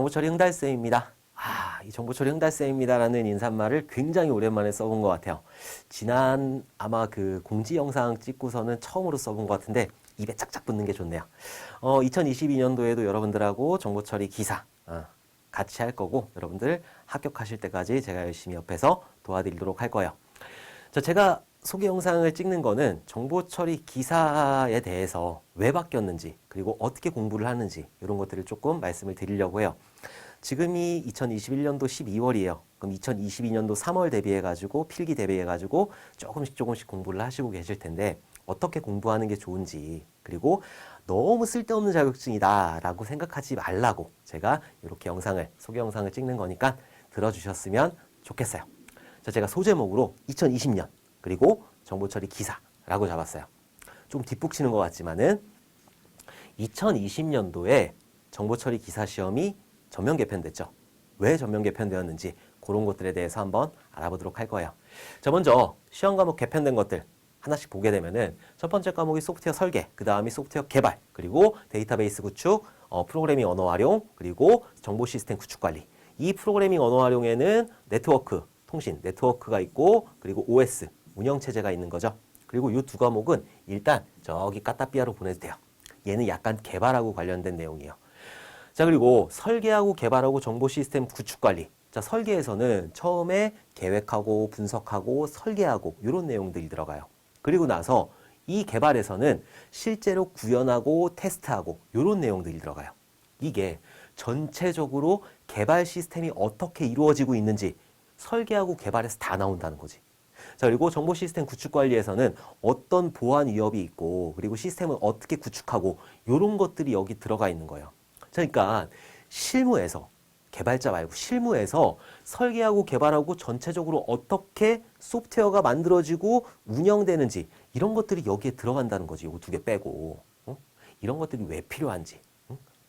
정보처리 흥달쌤입니다. 이 정보처리 흥달쌤입니다라는 인사말을 굉장히 오랜만에 써본 것 같아요. 지난 아마 그 공지 영상 찍고서는 처음으로 써본 것 같은데 입에 짝짝 붙는 게 좋네요. 2022년도에도 여러분들하고 정보처리 기사 같이 할 거고 여러분들 합격하실 때까지 제가 열심히 옆에서 도와드리도록 할 거예요. 자, 제가 소개 영상을 찍는 거는 정보처리 기사에 대해서 왜 바뀌었는지 그리고 어떻게 공부를 하는지 이런 것들을 조금 말씀을 드리려고 해요. 지금이 2021년도 12월이에요. 그럼 2022년도 3월 대비해가지고 필기 대비해가지고 조금씩 공부를 하시고 계실 텐데 어떻게 공부하는 게 좋은지 그리고 너무 쓸데없는 자격증이다 라고 생각하지 말라고 제가 이렇게 소개 영상을 찍는 거니까 들어주셨으면 좋겠어요. 자, 제가 소제목으로 2020년 그리고 정보처리 기사라고 잡았어요. 좀 뒷북치는 것 같지만은 2020년도에 정보처리 기사 시험이 전면 개편됐죠. 왜 전면 개편되었는지 그런 것들에 대해서 한번 알아보도록 할 거예요. 자, 먼저 시험 과목 개편된 것들 하나씩 보게 되면은 첫 번째 과목이 소프트웨어 설계, 그 다음이 소프트웨어 개발, 그리고 데이터베이스 구축, 프로그래밍 언어 활용, 그리고 정보 시스템 구축 관리. 이 프로그래밍 언어 활용에는 네트워크, 통신, 네트워크가 있고 그리고 OS, 운영체제가 있는 거죠. 그리고 이 두 과목은 일단 저기 까따삐아로 보내도 돼요. 얘는 약간 개발하고 관련된 내용이에요. 자, 그리고 설계하고 개발하고 정보 시스템 구축 관리. 자, 설계에서는 처음에 계획하고 분석하고 설계하고 이런 내용들이 들어가요. 그리고 나서 이 개발에서는 실제로 구현하고 테스트하고 이런 내용들이 들어가요. 이게 전체적으로 개발 시스템이 어떻게 이루어지고 있는지 설계하고 개발에서 다 나온다는 거지. 자, 그리고 정보 시스템 구축 관리에서는 어떤 보안 위협이 있고 그리고 시스템을 어떻게 구축하고 이런 것들이 여기 들어가 있는 거예요. 그러니까 실무에서 개발자 말고 실무에서 설계하고 개발하고 전체적으로 어떻게 소프트웨어가 만들어지고 운영되는지 이런 것들이 여기에 들어간다는 거지. 이거 두 개 빼고 이런 것들이 왜 필요한지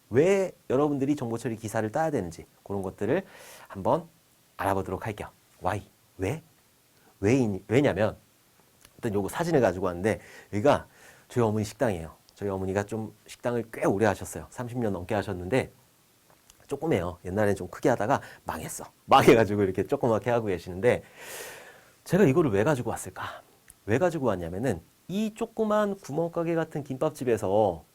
왜 여러분들이 정보처리 기사를 따야 되는지 그런 것들을 한번 알아보도록 할게요. Why? 왜? 왜냐면 일단 요거 사진을 가지고 왔는데 여기가 저희 어머니 식당이에요. 저희 어머니가 좀 식당을 꽤 오래 하셨어요. 30년 넘게 하셨는데 조그매요. 옛날엔 좀 크게 하다가 망했어. 망해가지고 이렇게 조그맣게 하고 계시는데 제가 이거를 왜 가지고 왔을까? 왜 가지고 왔냐면은 이 조그만 구멍가게 같은 김밥집에서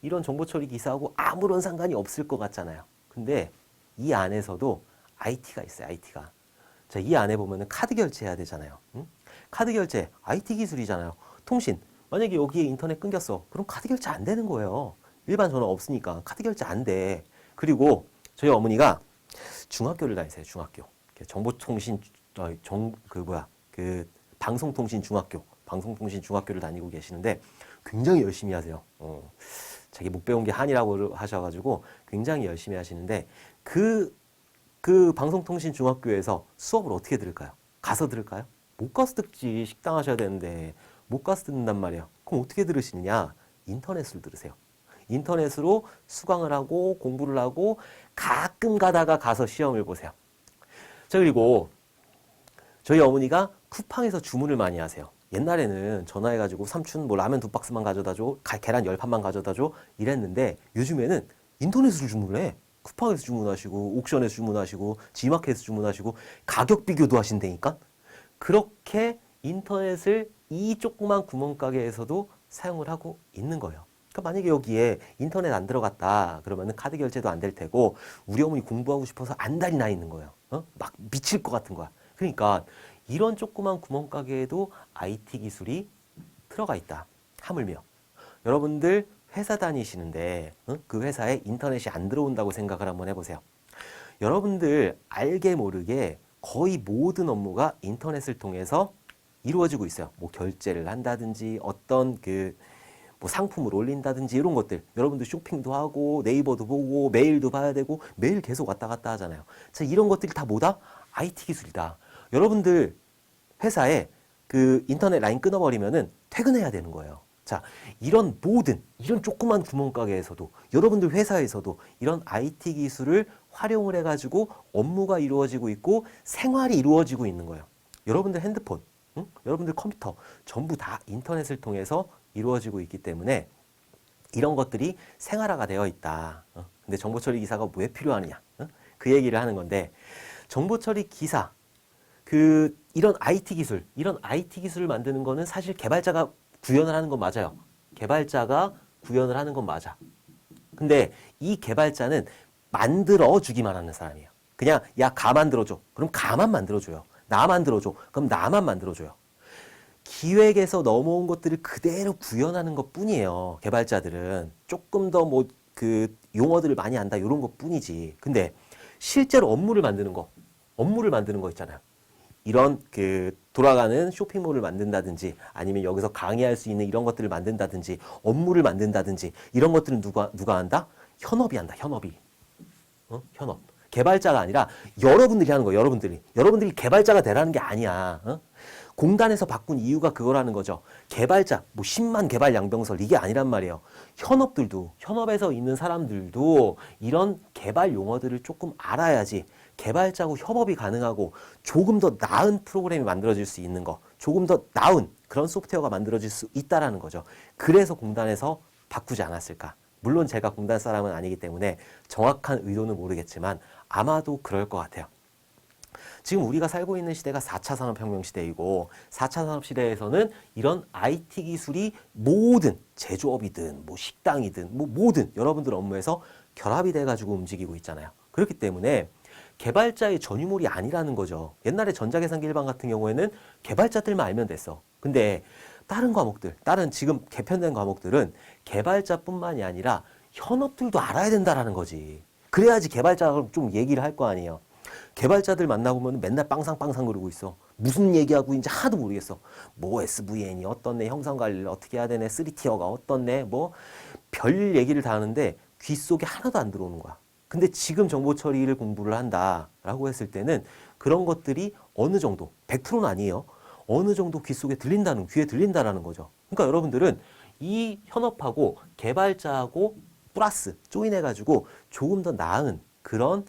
이런 정보처리 기사하고 아무런 상관이 없을 것 같잖아요. 근데 이 안에서도 IT가 있어요. IT가. 자, 이 안에 보면은 카드 결제해야 되잖아요. 카드 결제, IT 기술이잖아요. 통신. 만약에 여기에 인터넷 끊겼어. 그럼 카드 결제 안 되는 거예요. 일반 전화 없으니까 카드 결제 안 돼. 그리고 저희 어머니가 중학교를 다니세요. 중학교. 정보통신 방송통신 중학교를 다니고 계시는데 굉장히 열심히 하세요. 자기 못 배운 게 한이라고 하셔가지고 굉장히 열심히 하시는데 그 방송통신 중학교에서 수업을 어떻게 들을까요? 가서 들을까요? 못 가서 듣지. 식당 하셔야 되는데 못 가서 듣는단 말이에요. 그럼 어떻게 들으시느냐? 인터넷으로 들으세요. 인터넷으로 수강을 하고 공부를 하고 가끔 가다가 가서 시험을 보세요. 자, 그리고 저희 어머니가 쿠팡에서 주문을 많이 하세요. 옛날에는 전화해가지고 삼촌 뭐 라면 2박스만 가져다 줘, 계란 10판만 가져다 줘 이랬는데 요즘에는 인터넷으로 주문을 해. 쿠팡에서 주문하시고 옥션에서 주문하시고 지마켓에서 주문하시고 가격 비교도 하신다니까. 그렇게 인터넷을 이 조그만 구멍가게에서도 사용을 하고 있는 거예요. 그러니까 만약에 여기에 인터넷 안 들어갔다 그러면 카드 결제도 안 될 테고 우리 어머니 공부하고 싶어서 안달이 나 있는 거예요. 막 미칠 것 같은 거야. 그러니까 이런 조그만 구멍가게에도 IT 기술이 들어가 있다. 하물며 여러분들 회사 다니시는데 그 회사에 인터넷이 안 들어온다고 생각을 한번 해보세요. 여러분들 알게 모르게 거의 모든 업무가 인터넷을 통해서 이루어지고 있어요. 뭐 결제를 한다든지 어떤 뭐 상품을 올린다든지 이런 것들. 여러분들 쇼핑도 하고 네이버도 보고 메일도 봐야 되고 메일 계속 왔다 갔다 하잖아요. 자, 이런 것들이 다 뭐다? IT 기술이다. 여러분들 회사에 인터넷 라인 끊어버리면은 퇴근해야 되는 거예요. 자, 이런 조그만 구멍가게에서도 여러분들 회사에서도 이런 IT 기술을 활용을 해가지고 업무가 이루어지고 있고 생활이 이루어지고 있는 거예요. 여러분들 핸드폰, 여러분들 컴퓨터 전부 다 인터넷을 통해서 이루어지고 있기 때문에 이런 것들이 생활화가 되어 있다. 근데 정보 처리 기사가 왜 필요하느냐? 그 얘기를 하는 건데 정보 처리 기사 이런 IT 기술을 만드는 거는 사실 개발자가 구현을 하는 건 맞아요. 개발자가 구현을 하는 건 맞아. 근데 이 개발자는 만들어 주기만 하는 사람이에요. 그냥 야, 가 만들어줘. 그럼 가만 만들어줘요. 나 만들어줘. 그럼 나만 만들어줘요. 기획에서 넘어온 것들을 그대로 구현하는 것 뿐이에요. 개발자들은 조금 더 용어들을 많이 안다 이런 것 뿐이지. 근데 실제로 업무를 만드는 거 있잖아요. 이런 돌아가는 쇼핑몰을 만든다든지 아니면 여기서 강의할 수 있는 이런 것들을 만든다든지 업무를 만든다든지 이런 것들은 누가 한다? 현업이 한다. 현업이. 현업. 개발자가 아니라 여러분들이 하는 거예요. 여러분들이 개발자가 되라는 게 아니야. 공단에서 바꾼 이유가 그거라는 거죠. 개발자, 10만 개발 양병설 이게 아니란 말이에요. 현업에서 있는 사람들도 이런 개발 용어들을 조금 알아야지 개발자하고 협업이 가능하고 조금 더 나은 프로그램이 만들어질 수 있는 거, 조금 더 나은 그런 소프트웨어가 만들어질 수 있다라는 거죠. 그래서 공단에서 바꾸지 않았을까. 물론 제가 공단 사람은 아니기 때문에 정확한 의도는 모르겠지만 아마도 그럴 것 같아요. 지금 우리가 살고 있는 시대가 4차 산업혁명 시대이고 4차 산업시대에서는 이런 IT 기술이 모든 제조업이든 식당이든 모든 여러분들 업무에서 결합이 돼가지고 움직이고 있잖아요. 그렇기 때문에 개발자의 전유물이 아니라는 거죠. 옛날에 전자계산기 일반 같은 경우에는 개발자들만 알면 됐어. 근데 다른 지금 개편된 과목들은 개발자뿐만이 아니라 현업들도 알아야 된다라는 거지. 그래야지 개발자가 좀 얘기를 할 거 아니에요. 개발자들 만나보면 맨날 빵상빵상 그러고 있어. 무슨 얘기하고 있는지 하나도 모르겠어. SVN이 어떻네, 형상관리를 어떻게 해야 되네, 3티어가 어떻네, 별 얘기를 다 하는데 귀 속에 하나도 안 들어오는 거야. 근데 지금 정보 처리를 공부를 한다라고 했을 때는 그런 것들이 어느 정도, 100%는 아니에요. 어느 정도 귀에 들린다라는 거죠. 그러니까 여러분들은 이 현업하고 개발자하고 플러스 조인해가지고 조금 더 나은 그런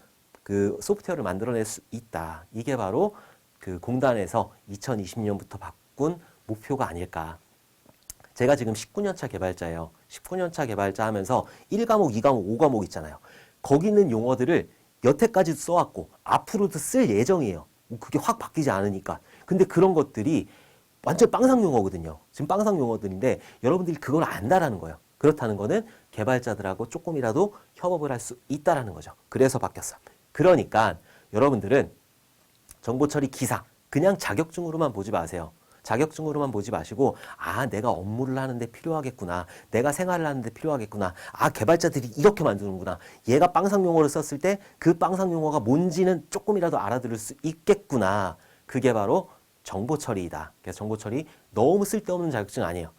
소프트웨어를 만들어낼 수 있다. 이게 바로 공단에서 2020년부터 바꾼 목표가 아닐까. 제가 지금 19년차 개발자예요. 19년차 개발자 하면서 1과목, 2과목, 5과목 있잖아요. 거기 있는 용어들을 여태까지도 써왔고 앞으로도 쓸 예정이에요. 그게 확 바뀌지 않으니까. 근데 그런 것들이 완전 빵상 용어거든요. 지금 빵상 용어들인데 여러분들이 그걸 안다라는 거예요. 그렇다는 거는 개발자들하고 조금이라도 협업을 할 수 있다라는 거죠. 그래서 바뀌었어. 그러니까 여러분들은 정보처리 기사 그냥 자격증으로만 보지 마세요. 자격증으로만 보지 마시고 내가 업무를 하는데 필요하겠구나. 내가 생활을 하는데 필요하겠구나. 개발자들이 이렇게 만드는구나. 얘가 빵상 용어를 썼을 때 그 빵상 용어가 뭔지는 조금이라도 알아들을 수 있겠구나. 그게 바로 정보처리이다. 그래서 정보처리 너무 쓸데없는 자격증 아니에요.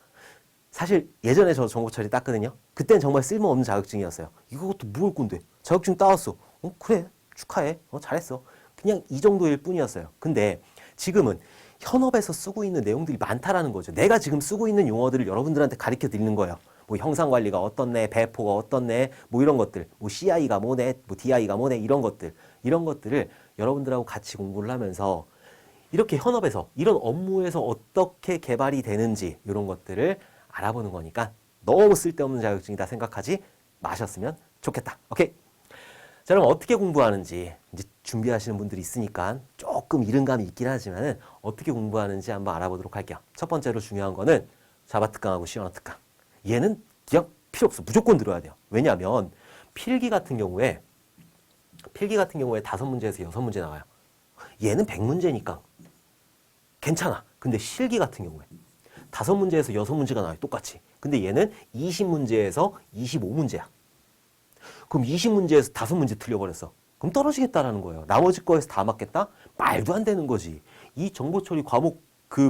사실 예전에 저 정보처리 땄거든요. 그때는 정말 쓸모없는 자격증이었어요. 이것도 뭘 건데? 자격증 따왔어. 그래. 축하해. 잘했어. 그냥 이 정도일 뿐이었어요. 근데 지금은 현업에서 쓰고 있는 내용들이 많다라는 거죠. 내가 지금 쓰고 있는 용어들을 여러분들한테 가르쳐 드리는 거예요. 형상관리가 어떻네, 배포가 어떻네, 이런 것들, CI가 뭐네, DI가 뭐네, 이런 것들을 여러분들하고 같이 공부를 하면서 이렇게 현업에서, 이런 업무에서 어떻게 개발이 되는지 이런 것들을 알아보는 거니까 너무 쓸데없는 자격증이다 생각하지 마셨으면 좋겠다. 오케이? 자, 그럼 어떻게 공부하는지 이제 준비하시는 분들이 있으니까 조금 이른감이 있긴 하지만은 어떻게 공부하는지 한번 알아보도록 할게요. 첫 번째로 중요한 거는 자바 특강하고 C 언어 특강. 얘는 그냥 필요 없어. 무조건 들어야 돼요. 왜냐하면 필기 같은 경우에 5문제에서 6문제 나와요. 얘는 100문제니까 괜찮아. 근데 실기 같은 경우에 5문제에서 6문제가 나와요. 똑같이. 근데 얘는 20문제에서 25문제야. 그럼 20문제에서 5문제 틀려버렸어. 그럼 떨어지겠다라는 거예요. 나머지 거에서 다 맞겠다? 말도 안 되는 거지. 이 정보처리 과목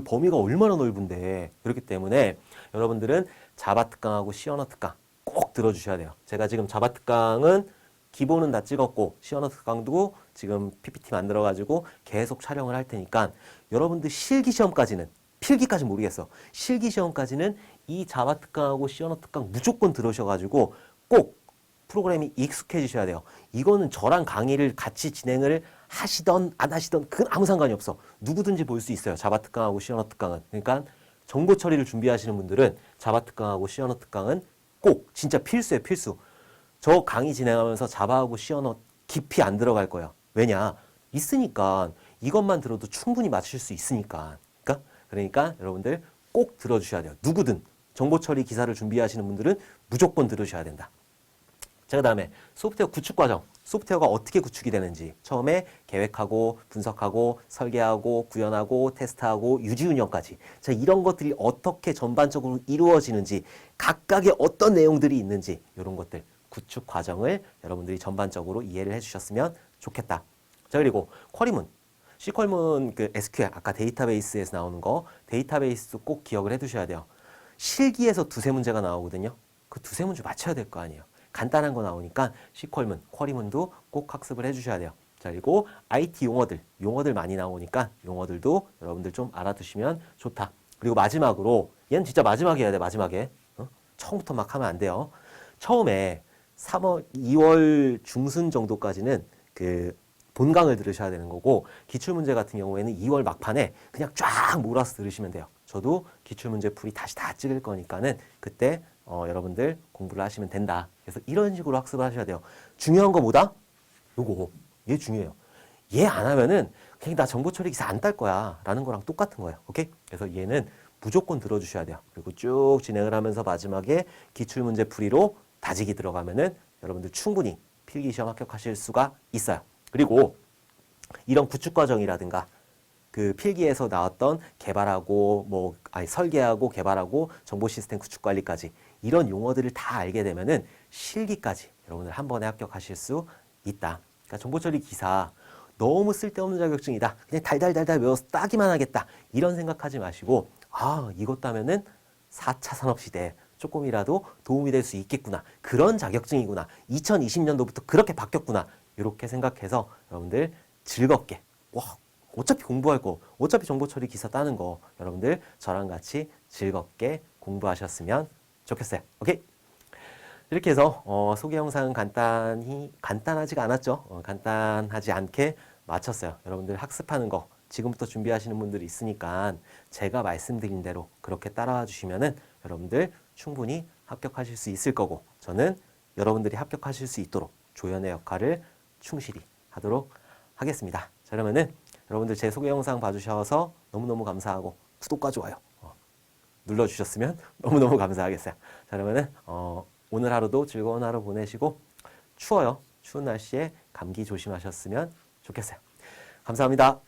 범위가 얼마나 넓은데. 그렇기 때문에 여러분들은 자바 특강하고 C 언어 특강 꼭 들어주셔야 돼요. 제가 지금 자바 특강은 기본은 다 찍었고 C 언어 특강도 지금 PPT 만들어가지고 계속 촬영을 할 테니까 여러분들 실기 시험까지는 필기까지 모르겠어. 실기 시험까지는 이 자바 특강하고 C 언어 특강 무조건 들으셔가지고 꼭 프로그램이 익숙해지셔야 돼요. 이거는 저랑 강의를 같이 진행을 하시던 안 하시던 그건 아무 상관이 없어. 누구든지 볼 수 있어요. 자바 특강하고 C 언어 특강은. 그러니까 정보 처리를 준비하시는 분들은 자바 특강하고 C 언어 특강은 꼭 진짜 필수예요. 필수. 저 강의 진행하면서 자바하고 시언어 깊이 안 들어갈 거예요. 왜냐? 있으니까 이것만 들어도 충분히 맞출 수 있으니까. 그러니까 여러분들 꼭 들어주셔야 돼요. 누구든 정보 처리 기사를 준비하시는 분들은 무조건 들으셔야 된다. 자, 그 다음에 소프트웨어 구축 과정. 소프트웨어가 어떻게 구축이 되는지 처음에 계획하고 분석하고 설계하고 구현하고 테스트하고 유지 운영까지. 자, 이런 것들이 어떻게 전반적으로 이루어지는지 각각의 어떤 내용들이 있는지 이런 것들 구축 과정을 여러분들이 전반적으로 이해를 해주셨으면 좋겠다. 자, 그리고 쿼리문. C퀄문 그 SQL 아까 데이터베이스에서 나오는 거 데이터베이스도 꼭 기억을 해두셔야 돼요. 실기에서 두세 문제가 나오거든요. 그 두세 문제 맞춰야 될 거 아니에요. 간단한 거 나오니까 C퀄문, 쿼리문도 꼭 학습을 해주셔야 돼요. 자, 그리고 IT 용어들 많이 나오니까 용어들도 여러분들 좀 알아두시면 좋다. 그리고 마지막으로 얘는 진짜 마지막에 해야 돼. 마지막에 처음부터 막 하면 안 돼요. 처음에 2월 중순 정도까지는 그 본강을 들으셔야 되는 거고 기출문제 같은 경우에는 2월 막판에 그냥 쫙 몰아서 들으시면 돼요. 저도 기출문제 풀이 다시 다 찍을 거니까는 그때 여러분들 공부를 하시면 된다. 그래서 이런 식으로 학습을 하셔야 돼요. 중요한 거 뭐다? 요거. 얘 중요해요. 얘 안 하면은 그냥 나 정보 처리 기사 안 딸 거야 라는 거랑 똑같은 거예요. 오케이? 그래서 얘는 무조건 들어주셔야 돼요. 그리고 쭉 진행을 하면서 마지막에 기출문제 풀이로 다지기 들어가면은 여러분들 충분히 필기시험 합격하실 수가 있어요. 그리고 이런 구축 과정이라든가 그 필기에서 나왔던 개발하고 설계하고 개발하고 정보 시스템 구축 관리까지 이런 용어들을 다 알게 되면은 실기까지 여러분들 한 번에 합격하실 수 있다. 그러니까 정보 처리 기사 너무 쓸데없는 자격증이다. 그냥 달달달달 외워서 따기만 하겠다. 이런 생각하지 마시고 이것 따면은 4차 산업시대에 조금이라도 도움이 될 수 있겠구나. 그런 자격증이구나. 2020년도부터 그렇게 바뀌었구나. 이렇게 생각해서 여러분들 즐겁게 어차피 공부할 거 어차피 정보 처리 기사 따는 거 여러분들 저랑 같이 즐겁게 공부하셨으면 좋겠어요. 오케이? 이렇게 해서 소개 영상은 간단하지가 않았죠. 간단하지 않게 마쳤어요. 여러분들 학습하는 거 지금부터 준비하시는 분들이 있으니까 제가 말씀드린 대로 그렇게 따라와 주시면은 여러분들 충분히 합격하실 수 있을 거고 저는 여러분들이 합격하실 수 있도록 조연의 역할을 충실히 하도록 하겠습니다. 자, 그러면은 여러분들 제 소개 영상 봐주셔서 너무너무 감사하고 구독과 좋아요 눌러주셨으면 너무너무 감사하겠어요. 자, 그러면은 오늘 하루도 즐거운 하루 보내시고 추워요. 추운 날씨에 감기 조심하셨으면 좋겠어요. 감사합니다.